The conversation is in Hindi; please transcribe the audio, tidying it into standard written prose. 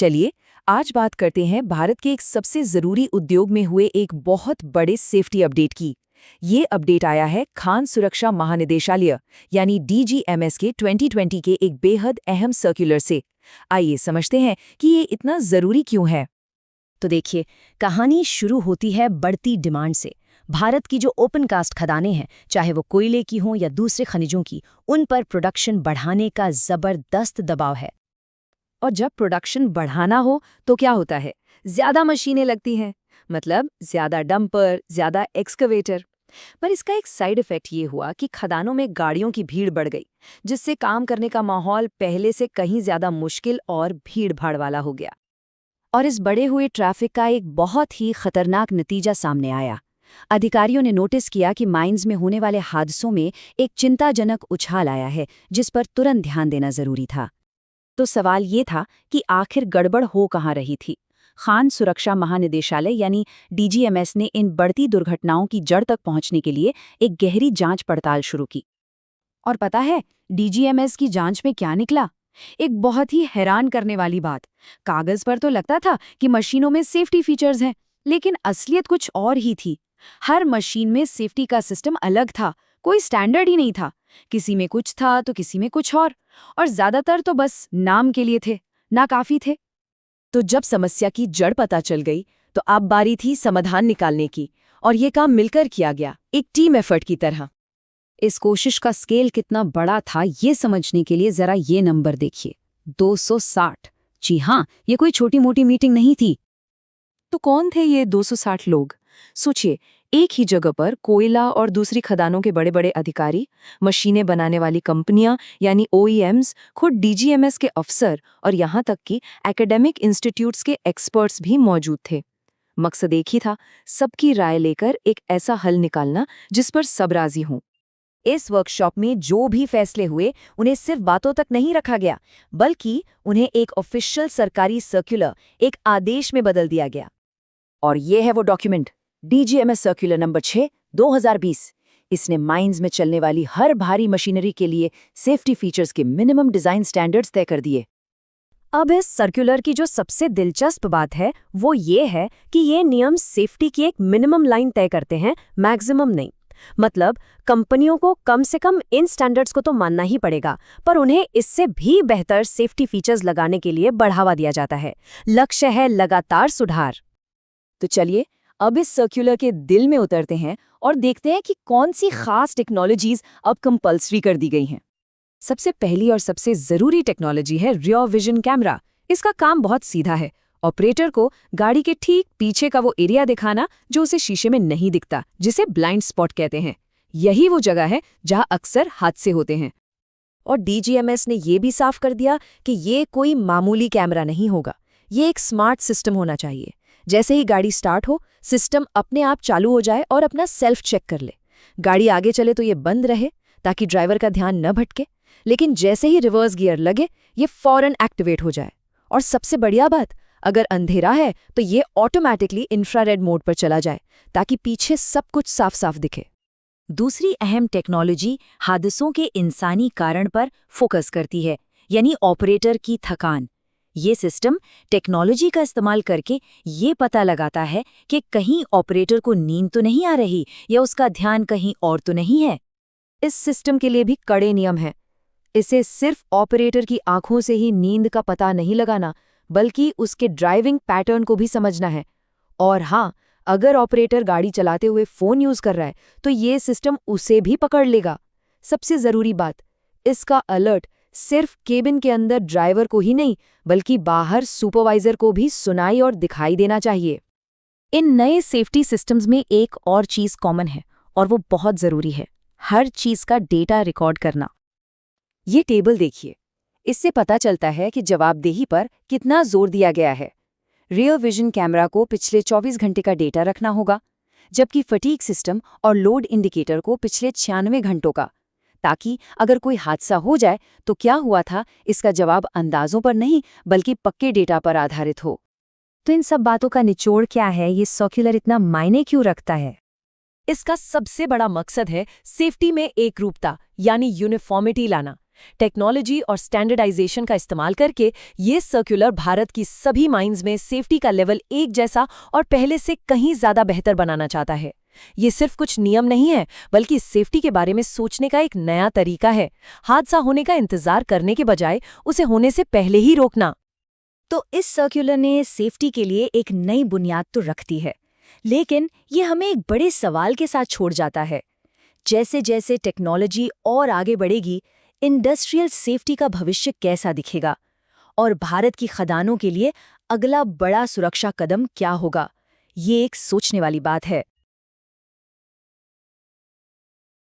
चलिए आज बात करते हैं भारत के एक सबसे जरूरी उद्योग में हुए एक बहुत बड़े सेफ्टी अपडेट की। ये अपडेट आया है खान सुरक्षा महानिदेशालय यानी डीजीएमएस के 2020 के एक बेहद अहम सर्कुलर से। आइए समझते हैं कि ये इतना जरूरी क्यों है। तो देखिए, कहानी शुरू होती है बढ़ती डिमांड से। भारत की जो ओपन कास्ट खदानें हैं, चाहे वो कोयले की हों या दूसरे खनिजों की, उन पर प्रोडक्शन बढ़ाने का जबरदस्त दबाव है। और जब प्रोडक्शन बढ़ाना हो तो क्या होता है, ज्यादा मशीनें लगती हैं, मतलब ज्यादा डंपर, ज्यादा एक्सकवेटर। पर इसका एक साइड इफेक्ट ये हुआ कि खदानों में गाड़ियों की भीड़ बढ़ गई, जिससे काम करने का माहौल पहले से कहीं ज्यादा मुश्किल और भीड़ भाड़ वाला हो गया। और इस बढ़े हुए ट्रैफिक का एक बहुत ही खतरनाक नतीजा सामने आया। अधिकारियों ने नोटिस किया कि माइंस में होने वाले हादसों में एक चिंताजनक उछाल आया है, जिस पर तुरंत ध्यान देना जरूरी था। तो सवाल ये था कि आखिर गड़बड़ हो कहाँ रही थी। खान सुरक्षा महानिदेशालय यानी डीजीएमएस ने इन बढ़ती दुर्घटनाओं की जड़ तक पहुंचने के लिए एक गहरी जांच पड़ताल शुरू की। और पता है डीजीएमएस की जांच में क्या निकला? एक बहुत ही हैरान करने वाली बात। कागज पर तो लगता था कि मशीनों में सेफ्टी फीचर्स हैं, लेकिन असलियत कुछ और ही थी। हर मशीन में सेफ्टी का सिस्टम अलग था, कोई स्टैंडर्ड ही नहीं था। किसी में कुछ था तो किसी में कुछ और ज्यादातर तो बस नाम के लिए थे, ना काफी थे। तो जब समस्या की जड़ पता चल गई तो अब बारी थी समाधान निकालने की, और ये काम मिलकर किया गया, एक टीम एफर्ट की तरह। इस कोशिश का स्केल कितना बड़ा था ये समझने के लिए जरा ये नंबर देखिए, 260। जी हाँ, ये कोई छोटी मोटी मीटिंग नहीं थी। तो कौन थे ये 260 लोग? सोचिए, एक ही जगह पर कोयला और दूसरी खदानों के बड़े बड़े अधिकारी, मशीनें बनाने वाली कंपनियां यानी ओईएम्स, खुद डीजीएमएस के अफसर और यहाँ तक कि एकेडमिक इंस्टीट्यूट्स के एक्सपर्ट्स भी मौजूद थे। मकसद एक ही था, सबकी राय लेकर एक ऐसा हल निकालना जिस पर सब राजी हों। इस वर्कशॉप में जो भी फैसले हुए उन्हें सिर्फ बातों तक नहीं रखा गया, बल्कि उन्हें एक ऑफिशियल सरकारी सर्कुलर, एक आदेश में बदल दिया गया। और ये है वो डॉक्यूमेंट, डीजीएमएस सर्कुलर नंबर 6, 2020। इसने माइंस में चलने वाली हर भारी मशीनरी के लिए सेफ्टी फीचर्स के मिनिमम डिजाइन स्टैंडर्ड्स तय कर दिए। अब इस सर्कुलर की जो सबसे दिलचस्प बात है वो ये है कि ये नियम सेफ्टी की एक मिनिमम लाइन तय करते हैं, मैक्सिमम नहीं। मतलब कंपनियों को कम से कम इन स्टैंडर्ड्स को तो मानना ही पड़ेगा, पर उन्हें इससे भी बेहतर सेफ्टी फीचर्स लगाने के लिए बढ़ावा दिया जाता है। लक्ष्य है लगातार सुधार। तो चलिए अब इस सर्कुलर के दिल में उतरते हैं और देखते हैं कि कौन सी खास टेक्नोलॉजीज अब कंपल्सरी कर दी गई हैं। सबसे पहली और सबसे जरूरी टेक्नोलॉजी है रियर विजन कैमरा। इसका काम बहुत सीधा है, ऑपरेटर को गाड़ी के ठीक पीछे का वो एरिया दिखाना जो उसे शीशे में नहीं दिखता, जिसे ब्लाइंड स्पॉट कहते हैं। यही वो जगह है जहां अक्सर हादसे होते हैं। और डीजीएमएस ने ये भी साफ कर दिया कि ये कोई मामूली कैमरा नहीं होगा, ये एक स्मार्ट सिस्टम होना चाहिए। जैसे ही गाड़ी स्टार्ट हो, सिस्टम अपने आप चालू हो जाए और अपना सेल्फ चेक कर ले। गाड़ी आगे चले तो ये बंद रहे ताकि ड्राइवर का ध्यान न भटके, लेकिन जैसे ही रिवर्स गियर लगे ये फौरन एक्टिवेट हो जाए। और सबसे बढ़िया बात, अगर अंधेरा है तो ये ऑटोमैटिकली इंफ्रारेड मोड पर चला जाए ताकि पीछे सब कुछ साफ साफ दिखे। दूसरी अहम टेक्नोलॉजी हादसों के इंसानी कारण पर फोकस करती है, यानी ऑपरेटर की थकान। ये सिस्टम टेक्नोलॉजी का इस्तेमाल करके ये पता लगाता है कि कहीं ऑपरेटर को नींद तो नहीं आ रही या उसका ध्यान कहीं और तो नहीं है। इस सिस्टम के लिए भी कड़े नियम हैं। इसे सिर्फ ऑपरेटर की आंखों से ही नींद का पता नहीं लगाना, बल्कि उसके ड्राइविंग पैटर्न को भी समझना है। और हाँ, अगर ऑपरेटर गाड़ी चलाते हुए फोन यूज कर रहा है तो ये सिस्टम उसे भी पकड़ लेगा। सबसे जरूरी बात, इसका अलर्ट सिर्फ केबिन के अंदर ड्राइवर को ही नहीं, बल्कि बाहर सुपरवाइजर को भी सुनाई और दिखाई देना चाहिए। इन नए सेफ्टी सिस्टम्स में एक और चीज कॉमन है, और वो बहुत जरूरी है, हर चीज का डेटा रिकॉर्ड करना। ये टेबल देखिए, इससे पता चलता है कि जवाबदेही पर कितना जोर दिया गया है। रियर विजन कैमरा को पिछले 24 घंटे का डेटा रखना होगा, जबकि फटीग सिस्टम और लोड इंडिकेटर को पिछले 96 घंटों का, ताकि अगर कोई हादसा हो जाए तो क्या हुआ था इसका जवाब अंदाजों पर नहीं बल्कि पक्के डेटा पर आधारित हो। तो इन सब बातों का निचोड़ क्या है, ये सर्कुलर इतना मायने क्यों रखता है? इसका सबसे बड़ा मकसद है सेफ्टी में एकरूपता यानी यूनिफॉर्मिटी लाना। टेक्नोलॉजी और स्टैंडर्डाइजेशन का इस्तेमाल करके ये सर्कुलर भारत की सभी माइंस में सेफ्टी का लेवल एक जैसा और पहले से कहीं ज्यादा बेहतर बनाना चाहता है। ये सिर्फ कुछ नियम नहीं है, बल्कि सेफ्टी के बारे में सोचने का एक नया तरीका है। हादसा होने का इंतजार करने के बजाय उसे होने से पहले ही रोकना। तो इस सर्कुलर ने सेफ्टी के लिए एक नई बुनियाद तो रख दी है, लेकिन ये हमें एक बड़े सवाल के साथ छोड़ जाता है। जैसे जैसे टेक्नोलॉजी और आगे बढ़ेगी, इंडस्ट्रियल सेफ्टी का भविष्य कैसा दिखेगा? और भारत की खदानों के लिए अगला बड़ा सुरक्षा कदम क्या होगा? ये एक सोचने वाली बात है।